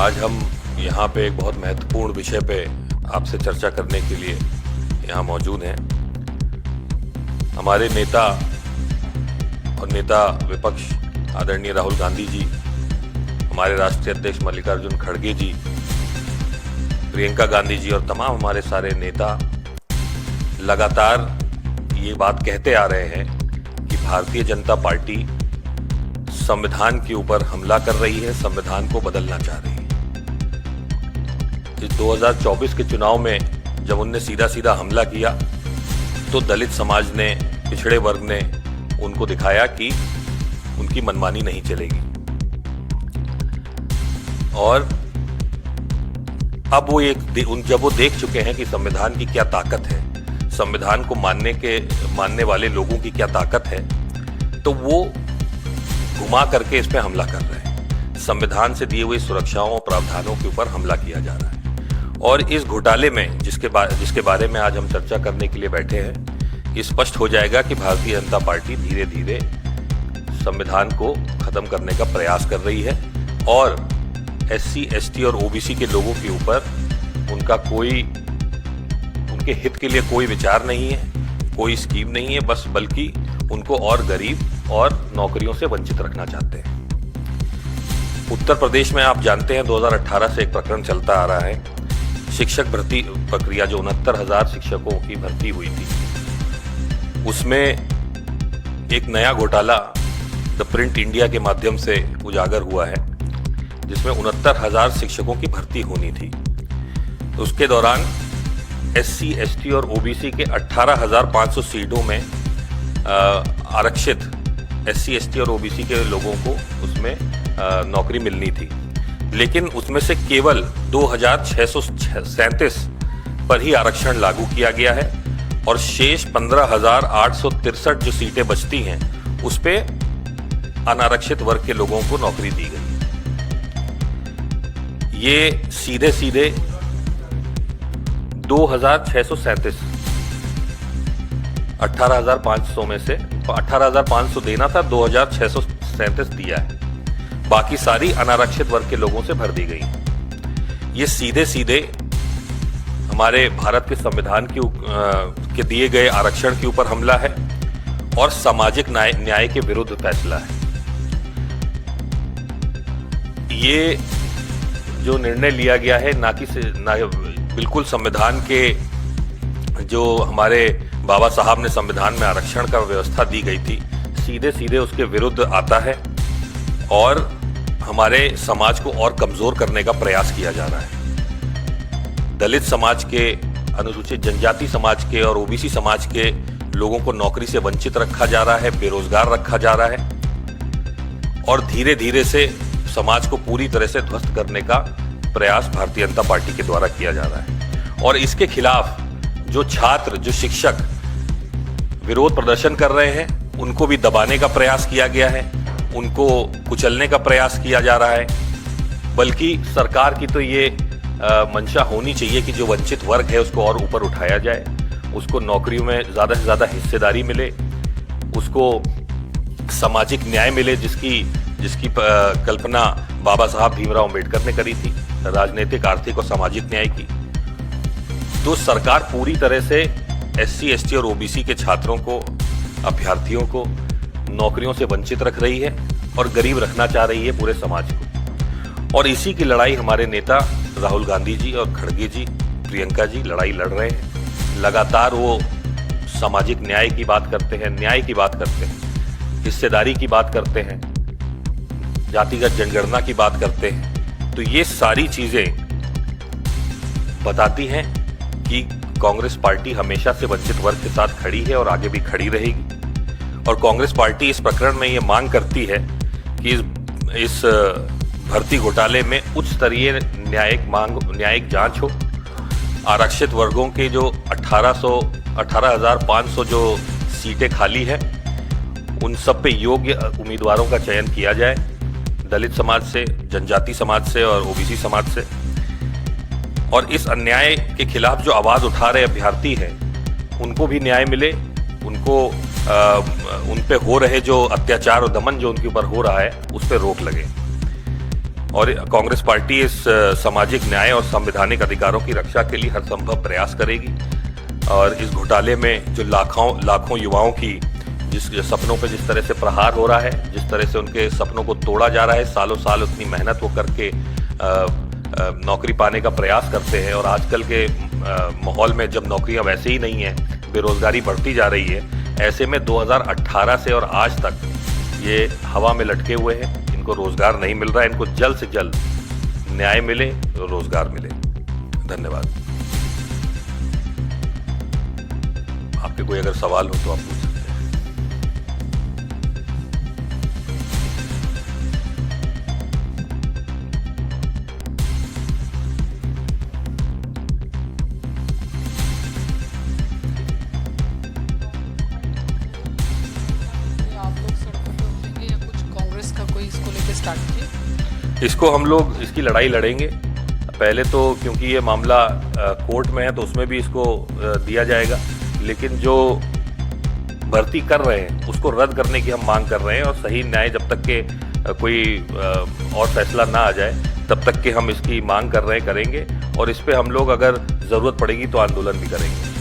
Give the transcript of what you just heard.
आज हम यहाँ पे एक बहुत महत्वपूर्ण विषय पे आपसे चर्चा करने के लिए यहाँ मौजूद हैं। हमारे नेता और नेता विपक्ष आदरणीय राहुल गांधी जी, हमारे राष्ट्रीय अध्यक्ष मल्लिकार्जुन खड़गे जी, प्रियंका गांधी जी और तमाम हमारे सारे नेता लगातार ये बात कहते आ रहे हैं कि भारतीय जनता पार्टी संविधान के ऊपर हमला कर रही है, संविधान को बदलना चाह रही है। इस 2024 के चुनाव में जब उनने सीधा सीधा हमला किया तो दलित समाज ने, पिछड़े वर्ग ने उनको दिखाया कि उनकी मनमानी नहीं चलेगी। और अब वो जब वो देख चुके हैं कि संविधान की क्या ताकत है, संविधान को मानने वाले लोगों की क्या ताकत है, तो वो घुमा करके इस पे हमला कर रहे हैं। संविधान से दिए हुए सुरक्षाओं और प्रावधानों के ऊपर हमला किया जा रहा है। और इस घोटाले में जिसके बारे में आज हम चर्चा करने के लिए बैठे हैं, स्पष्ट हो जाएगा कि भारतीय जनता पार्टी धीरे धीरे संविधान को खत्म करने का प्रयास कर रही है और SC, ST और OBC के लोगों के ऊपर उनके हित के लिए कोई विचार नहीं है, कोई स्कीम नहीं है, बल्कि उनको और गरीब और नौकरियों से वंचित रखना चाहते हैं। उत्तर प्रदेश में आप जानते हैं 2018 से एक प्रकरण चलता आ रहा है, शिक्षक भर्ती प्रक्रिया, जो 69,000 शिक्षकों की भर्ती हुई थी, उसमें एक नया घोटाला द प्रिंट इंडिया के माध्यम से उजागर हुआ है, जिसमें 69,000 शिक्षकों की भर्ती होनी थी। तो उसके दौरान SC, ST और OBC के 18,500 सीटों में आरक्षित SC, ST और OBC के लोगों को उसमें नौकरी मिलनी थी, लेकिन उसमें से केवल 2,637 पर ही आरक्षण लागू किया गया है और शेष 15,863 जो सीटें बचती हैं उस पे अनारक्षित वर्ग के लोगों को नौकरी दी गई। ये सीधे सीधे 2,637 18,500 में से 18,500 देना था, 2,637 दिया है, बाकी सारी अनारक्षित वर्ग के लोगों से भर दी गई। ये सीधे सीधे हमारे भारत के संविधान के दिए गए आरक्षण के ऊपर हमला है और सामाजिक न्याय के विरुद्ध फैसला है। ये जो निर्णय लिया गया है बिल्कुल संविधान के, जो हमारे बाबा साहब ने संविधान में आरक्षण का व्यवस्था दी गई थी, सीधे सीधे उसके विरुद्ध आता है और हमारे समाज को और कमजोर करने का प्रयास किया जा रहा है। दलित समाज के, अनुसूचित जनजाति समाज के और OBC समाज के लोगों को नौकरी से वंचित रखा जा रहा है, बेरोजगार रखा जा रहा है और धीरे धीरे से समाज को पूरी तरह से ध्वस्त करने का प्रयास भारतीय जनता पार्टी के द्वारा किया जा रहा है। और इसके खिलाफ जो छात्र, जो शिक्षक विरोध प्रदर्शन कर रहे हैं, उनको भी दबाने का प्रयास किया गया है, उनको कुचलने का प्रयास किया जा रहा है। बल्कि सरकार की तो ये मंशा होनी चाहिए कि जो वंचित वर्ग है उसको और ऊपर उठाया जाए, उसको नौकरियों में ज़्यादा से ज़्यादा हिस्सेदारी मिले, उसको सामाजिक न्याय मिले, जिसकी कल्पना बाबा साहब भीमराव अम्बेडकर ने करी थी, राजनीतिक, आर्थिक और सामाजिक न्याय की। तो सरकार पूरी तरह से SC, ST और OBC के छात्रों को, अभ्यर्थियों को नौकरियों से वंचित रख रही है और गरीब रखना चाह रही है पूरे समाज को। और इसी की लड़ाई हमारे नेता राहुल गांधी जी और खड़गे जी, प्रियंका जी लड़ाई लड़ रहे हैं। लगातार वो सामाजिक न्याय की बात करते हैं, न्याय की बात करते हैं, हिस्सेदारी की बात करते हैं, जातिगत जनगणना की बात करते हैं। तो ये सारी चीजें बताती हैं कि कांग्रेस पार्टी हमेशा से वंचित वर्ग के साथ खड़ी है और आगे भी खड़ी रहेगी। और कांग्रेस पार्टी इस प्रकरण में ये मांग करती है कि इस भर्ती घोटाले में उच्च स्तरीय न्यायिक जांच हो। आरक्षित वर्गों के जो 18,500 जो सीटें खाली हैं, उन सब पे योग्य उम्मीदवारों का चयन किया जाए, दलित समाज से, जनजाति समाज से और OBC समाज से। और इस अन्याय के खिलाफ जो आवाज उठा रहे अभ्यर्थी हैं, उनको भी न्याय मिले, उनको उन पे हो रहे जो अत्याचार और दमन जो उनके ऊपर हो रहा है उस पर रोक लगे। और कांग्रेस पार्टी इस सामाजिक न्याय और संवैधानिक अधिकारों की रक्षा के लिए हर संभव प्रयास करेगी। और इस घोटाले में जो लाखों युवाओं की जिस सपनों पे जिस तरह से प्रहार हो रहा है, जिस तरह से उनके सपनों को तोड़ा जा रहा है, सालों साल उतनी मेहनत वो करके नौकरी पाने का प्रयास करते हैं, और आजकल के माहौल में जब नौकरियां वैसे ही नहीं है, बेरोजगारी बढ़ती जा रही है, ऐसे में 2018 से और आज तक ये हवा में लटके हुए हैं, इनको रोजगार नहीं मिल रहा है। इनको जल्द से जल्द न्याय मिले, रोजगार मिले। धन्यवाद। आपके कोई अगर सवाल हो तो आप पूछ सकते हैं। इसको हम लोग इसकी लड़ाई लड़ेंगे। पहले तो क्योंकि ये मामला कोर्ट में है तो उसमें भी इसको दिया जाएगा, लेकिन जो भर्ती कर रहे हैं उसको रद्द करने की हम मांग कर रहे हैं, और सही न्याय जब तक के कोई और फैसला ना आ जाए तब तक के हम इसकी मांग कर रहे हैं, करेंगे, और इस पे हम लोग अगर ज़रूरत पड़ेगी तो आंदोलन भी करेंगे।